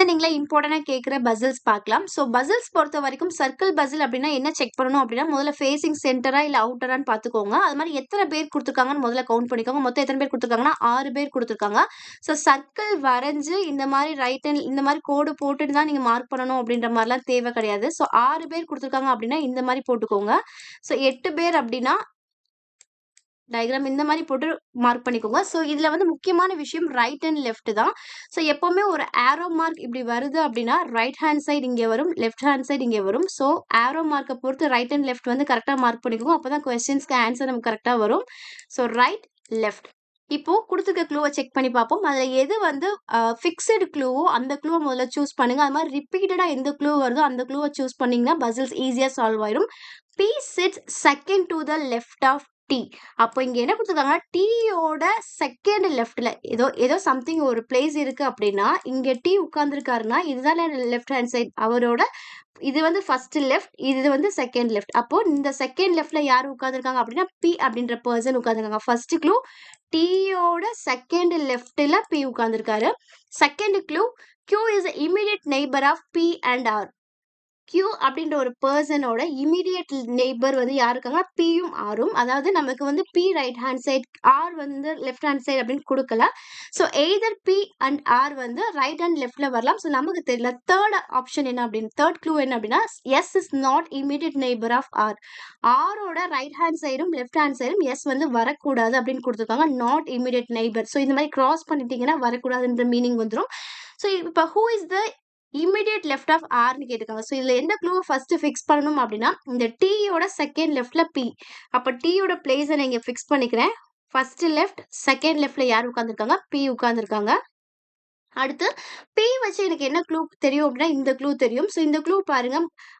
நீங்களே இம்பார்ட்டன்ட்டா கேட்கிற பசில்ஸ் பார்க்கலாம். ஸோ பசில்ஸ் பொறுத்தவரைக்கும் சர்க்கிள் பசில் அப்டின்னா என்ன செக் பண்ணணும் அப்டின்னா, முதல்ல ஃபேசிங் சென்டரா இல்ல அவுட்டரான்னு பார்த்துக்கோங்க. அது மாரி எத்தன பேர் குடுத்துருக்காங்கன்னு முதல்ல கவுண்ட் பண்ணிக்கோங்க. மொத்தம் எத்தன பேர் குடுத்துருக்காங்கன்னா, 6 பேர் குடுத்துருக்காங்க. ஸோ சர்க்கிள் வரைஞ்சு இந்த மாரி ரைட் ஹேண்ட் இந்த மாரி கோடு போட்டுட்டு தான் நீங்க மார்க் பண்ணணும் அப்டின்ற மாரிலாம் தேவை கிடையாது. ஸோ 6 பேர் குடுத்துருக்காங்க அப்டின்னா, இந்த மாரி போட்டுக்கோங்க. ஸோ 8 பேர் அப்டின்னா டயகிராம் இந்த மாரி போட்டு மார்க் பண்ணிக்கோங்க. ஸோ இதுல வந்து முக்கியமான விஷயம் ரைட் அண்ட் லெஃப்ட் தான். ஸோ எப்பவுமே ஒரு ஆரோ மார்க் இப்படி வருது அப்படின்னா, ரைட் ஹேண்ட் சைடு இங்க வரும். லெஃப்ட் ஹேண்ட் சைடு இங்க வரும். ஸோ ஆரோ மார்க்க பொறுத்து ரைட் அண்ட் லெஃப்ட் வந்து கரெக்ட்டா மார்க் பண்ணிக்கோங்க. அப்பதான் கொஸ்டின்ஸ்க்கு ஆன்சர் நமக்கு கரெக்ட்டா வரும். So right, left. இப்போ குடுத்துருக்க க்ளூவ செக் பண்ணி பார்ப்போம். அதுல எது வந்து ஃபிக்ஸ்டு க்ளூவோ அந்த க்ளூவ முதல்ல சூஸ் பண்ணுங்க. அது மாரி ரிப்பீட்டடா எந்த க்ளூ வருதோ அந்த க்ளூவ சூஸ் பண்ணீங்கன்னா, பசில்ஸ் ஈஸியா சால்வ் ஆயிரும். P sits second to the left of T. அப்போ இங்க என்ன குடுத்துருக்காங்கன்னா, Tயோட செகண்ட் லெஃப்ட்ல ஏதோ ஏதோ சம்திங் ஒரு பிளேஸ் இருக்கு அப்படின்னா, இங்க T உட்கார்ந்திருக்காருன்னா, இதுதானே லெஃப்ட் ஹேண்ட் சைட். அவரோட இது வந்து ஃபர்ஸ்ட் லெஃப்ட், இது வந்து செகண்ட் லெஃப்ட். அப்போ இந்த செகண்ட் லெஃப்ட்ல யார் உட்கார்ந்திருக்காங்க அப்படின்னா, P அப்படின்ற பெர்சன் உட்கார்ந்திருக்காங்க. ஃபர்ஸ்ட் க்ளூ Tயோட செகண்ட் லெஃப்ட்ல P உட்கார்ந்திருக்காரு. Second clue Q is the immediate neighbor of P and R. Q அப்படின்ற ஒரு பெர்சனோட இமிடியேட் நெய்பர் வந்து யார் இருக்காங்க? Pயும் Rயும். அதாவது நமக்கு வந்து P right hand side, R வந்து லெஃப்ட் ஹேண்ட் சைடு அப்படின்னு குடுக்கல. So either P and R வந்து ரைட் அண்ட் லெஃப்ட்ல வரலாம். ஸோ நமக்கு தெரியல. தேர்ட் ஆப்ஷன் என்ன அப்படின்னு தேர்ட் க்ளூ என்ன அப்படின்னா, S is not immediate neighbour of R. Rஓட ரைட் ஹேண்ட் சைடும் லெஃப்ட் ஹேண்ட் சைடும் S வந்து வரக்கூடாது அப்படின்னு குடுத்துருக்காங்க. Not immediate neighbour. ஸோ இந்த மாதிரி கிராஸ் பண்ணிட்டீங்கன்னா வரக்கூடாதுன்ற மீனிங் வந்துரும். ஸோ இப்போ who is the immediate left of ஆர்ன்னு கேட்டிருக்காங்க. ஸோ இதுல எந்த க்ளூவை ஃபர்ஸ்ட் ஃபிக்ஸ் பண்ணணும் அப்படின்னா, இந்த டீயோட செகண்ட் லெஃப்ட்ல பி. அப்ப டீயோட பிளேஸை நான் இங்க ஃபிக்ஸ் பண்ணிக்கிறேன். ஃபர்ஸ்ட் லெஃப்ட், செகண்ட் லெஃப்ட்ல யார் உட்கார்ந்திருக்காங்க? பி உட்கார்ந்திருக்காங்க. அடுத்து பி வச்சு எனக்கு என்ன க்ளூ தெரியும் அப்படின்னா, இந்த க்ளூ தெரியும். ஸோ இந்த க்ளூ பாருங்க.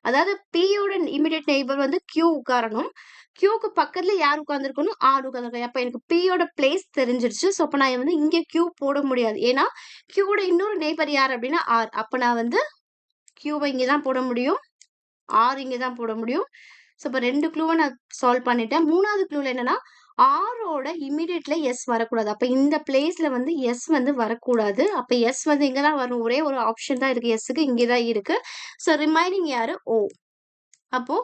அதாவது பியோட இமிடியேட் நெய்பர் வந்து கியூ உட்காரணும். கியூக்கு பக்கத்துல யார் உட்கார்ந்திருக்கணும்? ஆர் உட்கார்ந்திருக்காங்க. அப்ப எனக்கு பியோட பிளேஸ் தெரிஞ்சிருச்சு. ஸோ அப்ப நான் வந்து இங்க கியூ போட முடியாது. ஏன்னா கியூவோட இன்னொரு நெய்பர் யார் அப்படின்னா ஆர். அப்ப நான் வந்து கியூவை இங்க தான் போட முடியும். ஆர் இங்க தான் போட முடியும். ஸோ இப்ப 2 க்ளூவ நான் சால்வ் பண்ணிட்டேன். 3வது க்ளூல என்னன்னா, ஆரோட இமிடியேட்ல எஸ் வரக்கூடாது. அப்ப இந்த பிளேஸ்ல வந்து எஸ் வந்து வரக்கூடாது. அப்ப எஸ் வந்து இங்க தான் வரும். ஒரே ஒரு ஆப்ஷன் தான் இருக்கு எஸ்ஸுக்கு. இங்க தான் இருக்கு. ஸோ ரிமைனிங் யாரு? ஓ. அப்போ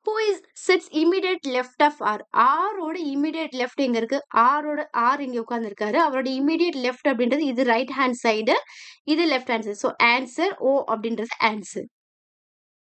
who is sits immediate left of R. ஆரோட இமிடியேட் லெஃப்ட் எங்க இருக்கு? ஆர் இங்க உட்கார்ந்திருக்காரு. அவரோட இமிடியேட் லெஃப்ட் அப்படின்றது இது ரைட் ஹேண்ட் சைடு. இது left hand side. So answer O அப்படின்றது ஆன்சர்.